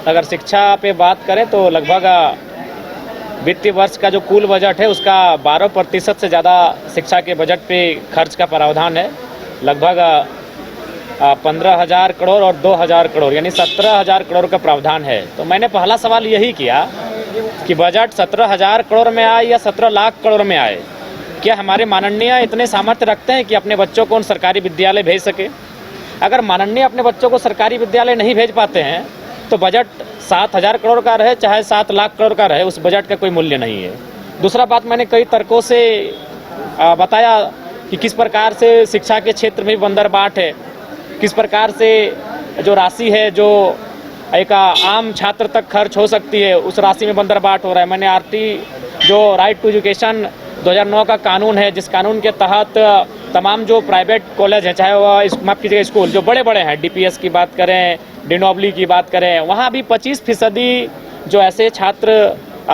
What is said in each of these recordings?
अगर शिक्षा पे बात करें तो लगभग वित्तीय वर्ष का जो कुल बजट है उसका 12% से ज़्यादा शिक्षा के बजट पे खर्च का प्रावधान है। लगभग 15,000 करोड़ और 2,000 करोड़ यानी 17,000 करोड़ का प्रावधान है। तो मैंने पहला सवाल यही किया कि बजट 17,000 करोड़ में आए या 17 लाख करोड़ में आए, क्या हमारे माननीय इतने सामर्थ्य रखते हैं कि अपने बच्चों को उन सरकारी विद्यालय भेज सके? अगर माननीय अपने बच्चों को सरकारी विद्यालय नहीं भेज पाते हैं तो बजट 7,000 करोड़ का रहे चाहे 7 लाख करोड़ का रहे, उस बजट का कोई मूल्य नहीं है। दूसरा बात, मैंने कई तर्कों से बताया कि किस प्रकार से शिक्षा के क्षेत्र में बंदरबाट है, किस प्रकार से जो राशि है जो एक आम छात्र तक खर्च हो सकती है उस राशि में बंदरबाट हो रहा है। मैंने आरटी जो राइट टू एजुकेशन 2009 का कानून है, जिस कानून के तहत तमाम जो प्राइवेट कॉलेज है, चाहे वह माफ़ कीजिएगा स्कूल जो बड़े बड़े हैं, डीपीएस की बात करें, डिनोबली की बात करें, वहाँ भी 25% जो ऐसे छात्र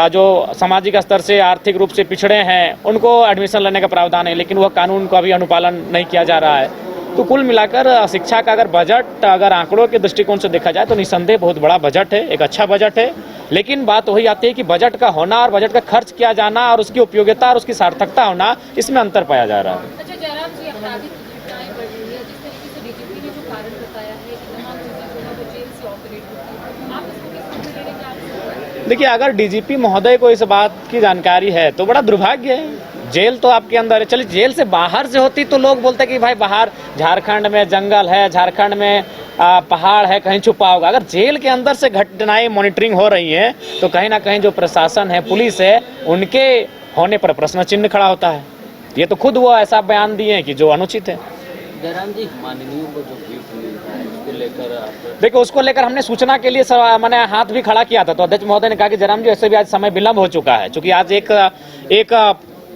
जो सामाजिक स्तर से आर्थिक रूप से पिछड़े हैं उनको एडमिशन लेने का प्रावधान है, लेकिन वह कानून का भी अनुपालन नहीं किया जा रहा है। तो कुल मिलाकर शिक्षा का अगर बजट अगर आंकड़ों के दृष्टिकोण से देखा जाए तो निस्संदेह बहुत बड़ा बजट है, एक अच्छा बजट है। लेकिन बात वही आती है कि बजट का होना और बजट का खर्च किया जाना और उसकी उपयोगिता और उसकी सार्थकता होना, इसमें अंतर पाया जा रहा है। अच्छा जयराम जी, आपराधिक घटनाएं बढ़ रही है, जिस तरीके से डीजीपी ने जो कारण बताया है कि तमाम चीजें जो है वो जेल से ऑपरेट होती है, आप इसको किस तरह से लेंगे? देखिए, अगर डीजीपी महोदय को इस बात की जानकारी है तो बड़ा दुर्भाग्य है। जेल तो आपके अंदर है, चलिए जेल से बाहर से होती तो लोग बोलते कि भाई बाहर झारखंड में जंगल है, झारखंड में पहाड़ है, कहीं छुपा होगा। अगर जेल के अंदर से घटनाएं मॉनिटरिंग हो रही हैं तो कहीं ना कहीं जो प्रशासन है, पुलिस है, उनके होने पर प्रश्न चिन्ह खड़ा होता है। ये तो खुद वो ऐसा बयान दिए हैं कि जो अनुचित है। जयराम जी, माननीय को जो गिफ्ट मिलता है उसको लेकर देखो, उसको लेकर हमने सूचना के लिए मैंने हाथ भी खड़ा किया था, तो अध्यक्ष महोदय ने कहा कि जयराम जी ऐसे भी आज समय विलंब हो चुका है, चूंकि आज एक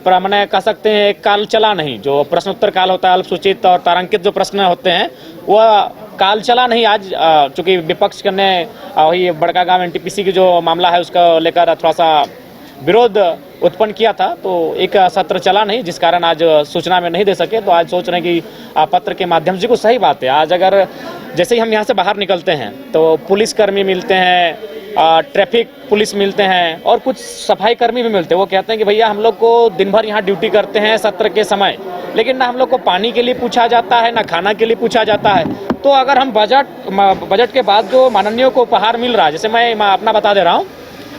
मैंने कह सकते हैं एक काल चला नहीं, जो प्रश्नोत्तर काल होता है, अल्पसूचित और तारांकित जो प्रश्न होते हैं वह काल चला नहीं आज, चूंकि विपक्ष ने वही बड़का गांव एनटीपीसी की जो मामला है उसको लेकर थोड़ा सा विरोध उत्पन्न किया था, तो एक सत्र चला नहीं, जिस कारण आज सूचना में नहीं दे सके। तो आज सोच रहे हैं कि पत्र के माध्यम से, को सही बात है, आज अगर जैसे ही हम यहाँ से बाहर निकलते हैं तो पुलिसकर्मी मिलते हैं, ट्रैफिक पुलिस मिलते हैं और कुछ सफाई कर्मी भी मिलते हैं। वो कहते हैं कि भैया हम लोग को दिन भर यहाँ ड्यूटी करते हैं सत्र के समय, लेकिन ना हम लोग को पानी के लिए पूछा जाता है, ना खाना के लिए पूछा जाता है। तो अगर हम बजट के बाद जो माननीयों को उपहार मिल रहा है, जैसे मैं अपना बता दे रहा हूँ,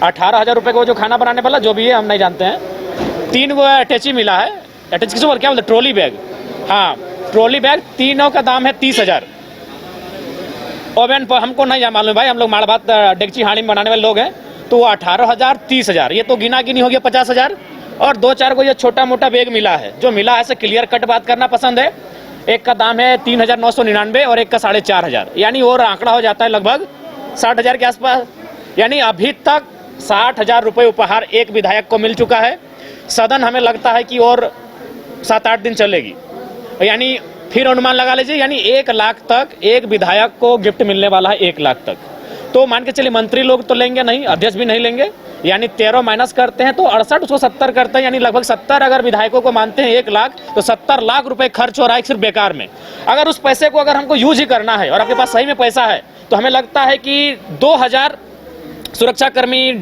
18,000 रुपये को जो खाना बनाने वाला जो भी है हम नहीं जानते हैं, 3 वो अटैची मिला है, अटैची किसको बोलते, क्या बोलते, ट्रॉली बैग, हाँ ट्रॉली बैग, तीनों का दाम है 30,000। ओवन पर हमको नहीं मालूम भाई, हम लोग माड़ भात डेगची हांडी में बनाने वाले लोग हैं, तो वो 18,000 30,000, ये तो गिना गिनी हो गया 50,000। और 2-4 को ये छोटा मोटा बैग मिला है, जो मिला है ऐसे क्लियर कट बात करना पसंद है। एक का दाम है 3,999 और एक का 4,500, यानी और आंकड़ा हो जाता है लगभग 60,000 के आसपास। यानी अभी तक 60,000 रुपये उपहार एक विधायक को मिल चुका है। सदन हमें लगता है कि और 7-8 दिन चलेगी, यानी फिर अनुमान लगा लीजिए, यानी 1 लाख तक एक विधायक को गिफ्ट मिलने वाला है, 1 लाख तक। तो मान के चलिए मंत्री लोग तो लेंगे नहीं, अध्यक्ष भी नहीं लेंगे, यानी 13 माइनस करते हैं तो 68, उसको 70 करते हैं, यानी लगभग 70 अगर विधायकों को मानते हैं 1 लाख, तो 70 लाख रुपए खर्च हो रहा है सिर्फ बेकार में। अगर उस पैसे को अगर हमको यूज ही करना है और आपके पास सही में पैसा है तो हमें लगता है कि 2,000 सुरक्षाकर्मी,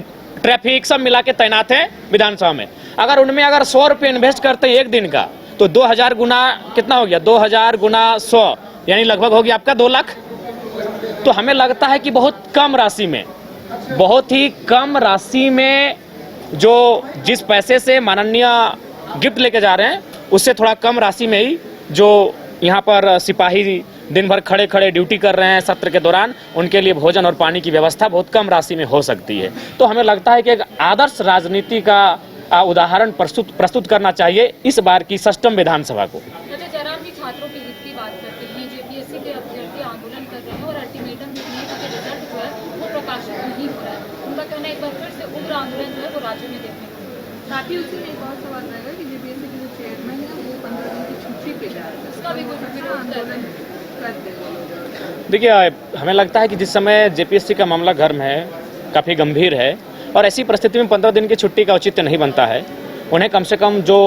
ट्रैफिक सब मिला के तैनात हैं विधानसभा में। अगर उनमें अगर 100 रुपये इन्वेस्ट करते हैं एक दिन का तो 2,000 गुना कितना हो गया, 2,000 गुना 100 यानी लगभग हो गया आपका 2 लाख। तो हमें लगता है कि बहुत कम राशि में, बहुत ही कम राशि में जो जिस पैसे से माननीय गिफ्ट लेके जा रहे हैं उससे थोड़ा कम राशि में ही जो यहाँ पर सिपाही दिन भर खड़े खड़े ड्यूटी कर रहे हैं सत्र के दौरान, उनके लिए भोजन और पानी की व्यवस्था बहुत कम राशि में हो सकती है। तो हमें लगता है कि एक आदर्श राजनीति का उदाहरण प्रस्तुत करना चाहिए इस बार की सष्टम विधानसभा को। जयराम जी, छात्रों के हित की बात करते हैं, जेपीएससी के अभ्यर्थी आंदोलन कर रहे हैं और अल्टीमेटम देने का रिजल्ट जो है वो प्रकाशित नहीं हो रहा है। उनका कहना है एक बार फिर से उग्र आंदोलन जो है वो राज्य में देखने को मिलेगा। साथ ही उसी में एक और सवाल रहेगा कि जेपीएससी के जो चेयरमैन है वो 15 दिन की छुट्टी पे जा रहे हैं, उसका भी कोई आंदोलन करते हैं। देखिए, हमें लगता है कि जिस समय जेपीएससी का मामला गर्म है, काफ़ी गंभीर है, और ऐसी परिस्थिति में 15 दिन की छुट्टी का औचित्य नहीं बनता है। उन्हें कम से कम जो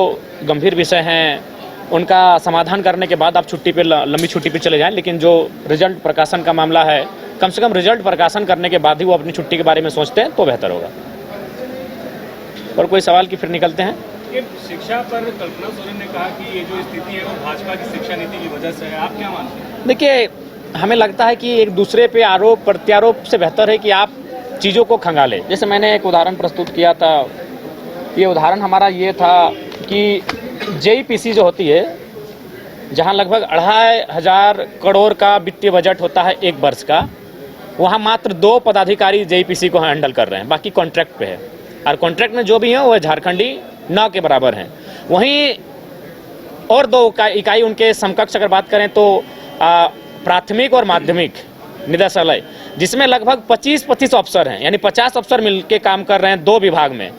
गंभीर विषय हैं उनका समाधान करने के बाद आप छुट्टी पे, लंबी छुट्टी पे चले जाएं। लेकिन जो रिजल्ट प्रकाशन का मामला है कम से कम रिजल्ट प्रकाशन करने के बाद ही वो अपनी छुट्टी के बारे में सोचते हैं तो बेहतर होगा। और कोई सवाल की फिर निकलते हैं। ये शिक्षा पर कल्पना सोरेन ने कहा कि ये जो स्थिति है वो भाजपा की शिक्षा नीति की वजह से है, आप क्या मानते हैं? देखिए, हमें लगता है कि एक दूसरे पे आरोप प्रत्यारोप से बेहतर है कि आप चीज़ों को खंगालें। जैसे मैंने एक उदाहरण प्रस्तुत किया था, ये उदाहरण हमारा ये था कि जेईपीसी जो होती है, जहां लगभग 2500 करोड़ का वित्तीय बजट होता है एक वर्ष का, वहां मात्र 2 पदाधिकारी जेईपीसी को हैंडल कर रहे हैं, बाकी कॉन्ट्रैक्ट पे है। और कॉन्ट्रैक्ट में जो भी हैं वो झारखंडी 9 के बराबर हैं। वहीं और 2 इकाई उनके समकक्ष अगर बात करें तो प्राथमिक और माध्यमिक निदेशालय, जिसमें लगभग 25 अफसर हैं, यानी 50 अफसर मिलकर काम कर रहे हैं 2 विभाग में,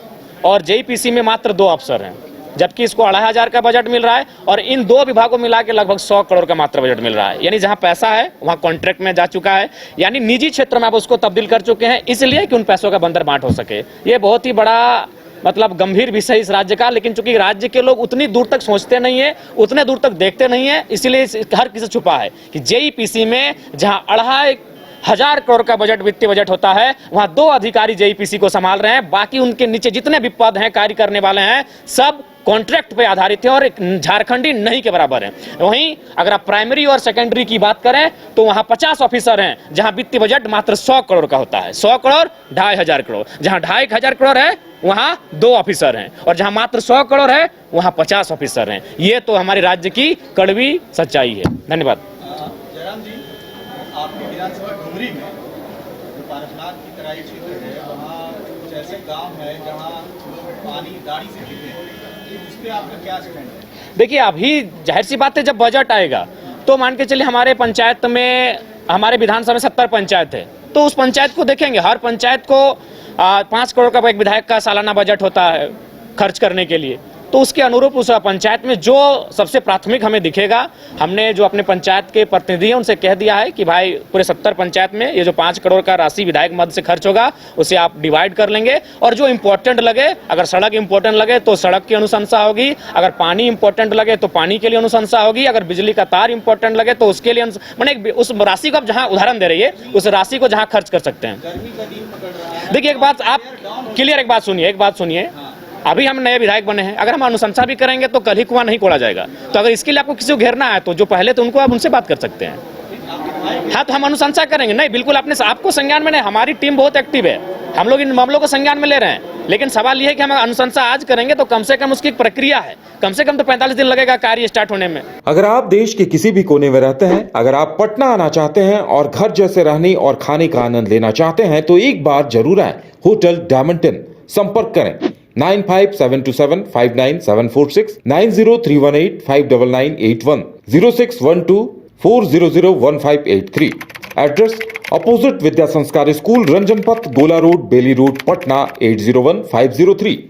और जेईपीसी में मात्र 2 अफसर हैं, जबकि इसको 2500 का बजट मिल रहा है और इन 2 विभागों मिला के लगभग 100 करोड़ का मात्र बजट मिल रहा है। यानी जहां पैसा है वहां कॉन्ट्रैक्ट में जा चुका है, यानी निजी क्षेत्र में आप उसको तब्दील कर चुके हैं, इसलिए कि उन पैसों का बंदर बांट हो सके। ये बहुत ही बड़ा मतलब गंभीर विषय इस राज्य का, लेकिन चूंकि राज्य के लोग उतनी दूर तक सोचते नहीं है, उतने दूर तक देखते नहीं है, इसलिए हर किसी छुपा है कि जेईपीसी में जहां 2500 करोड़ का बजट वित्तीय बजट होता है, वहां 2 अधिकारी जेईपीसी को संभाल रहे हैं, बाकी उनके नीचे जितने भी पद हैं, कार्य करने वाले हैं, सब कॉन्ट्रैक्ट पे आधारित है और एक झारखंडी नहीं के बराबर है। वहीं अगर आप प्राइमरी और सेकेंडरी की बात करें तो वहां 50 ऑफिसर हैं, जहां वित्तीय बजट मात्र 100 करोड़ का होता है। 100 करोड़ 2500 करोड़, जहां 2500 करोड़ है वहां 2 ऑफिसर हैं, और जहां मात्र 100 करोड़ है वहां 50 ऑफिसर हैं। ये तो हमारे राज्य की कड़वी सच्चाई है। धन्यवाद। जयराम जी, आपके विधानसभा डुमरी में जो पारसनाथ की तराई क्षेत्र है, वहाँ कुछ ऐसे गांव है जहाँ लोग पानी गाड़ी से पीते हैं, उस पर आपका क्या स्टैंड है? देखिए, अभी जाहिर सी बात है, जब बजट आएगा तो मान के चलिए हमारे पंचायत में, हमारे विधानसभा में 70 पंचायत है, तो उस पंचायत को देखेंगे। हर पंचायत को 5 करोड़ का एक विधायक का सालाना बजट होता है खर्च करने के लिए, तो उसके अनुरूप उस पंचायत में जो सबसे प्राथमिक हमें दिखेगा, हमने जो अपने पंचायत के प्रतिनिधि हैं उनसे कह दिया है कि भाई पूरे 70 पंचायत में ये जो 5 करोड़ का राशि विधायक मद से खर्च होगा उसे आप डिवाइड कर लेंगे, और जो इंपॉर्टेंट लगे, अगर सड़क इंपॉर्टेंट लगे तो सड़क की अनुशंसा होगी, अगर पानी इंपॉर्टेंट लगे तो पानी के लिए अनुशंसा होगी, अगर बिजली का तार इंपॉर्टेंट लगे तो उसके लिए मैंने उस राशि को आप जहाँ उदाहरण दे रही है, उस राशि को जहाँ खर्च कर सकते हैं। गर्मी का दिन पकड़ रहा है। देखिए, एक बात आप क्लियर, एक बात सुनिए, अभी हम नए विधायक बने हैं, अगर हम अनुशंसा भी करेंगे तो कल ही कुआं नहीं खोला जाएगा। तो अगर इसके लिए आपको किसी को घेरना है तो जो पहले तो उनको आप उनसे बात कर सकते हैं। हाँ, तो हम अनुशंसा करेंगे। नहीं, बिल्कुल आपको संज्ञान में नहीं, हमारी टीम बहुत एक्टिव है, हम लोग इन मामलों को संज्ञान में ले रहे हैं, लेकिन सवाल यह है कि हम अनुशंसा आज करेंगे तो कम से कम उसकी एक प्रक्रिया है, कम से कम तो 45 दिन लगेगा कार्य स्टार्ट होने में। अगर आप देश के किसी भी कोने में रहते हैं, अगर आप पटना आना चाहते हैं और घर जैसे रहने और खाने का आनंद लेना चाहते हैं तो एक बार जरूर आए होटल डायमंटन। संपर्क करें 9572759746, 9031859981, 0612400153। एड्रेस अपोजिट विद्या संस्कार स्कूल, रंजन पथ, गोला रोड, बेली रोड, पटना 801503।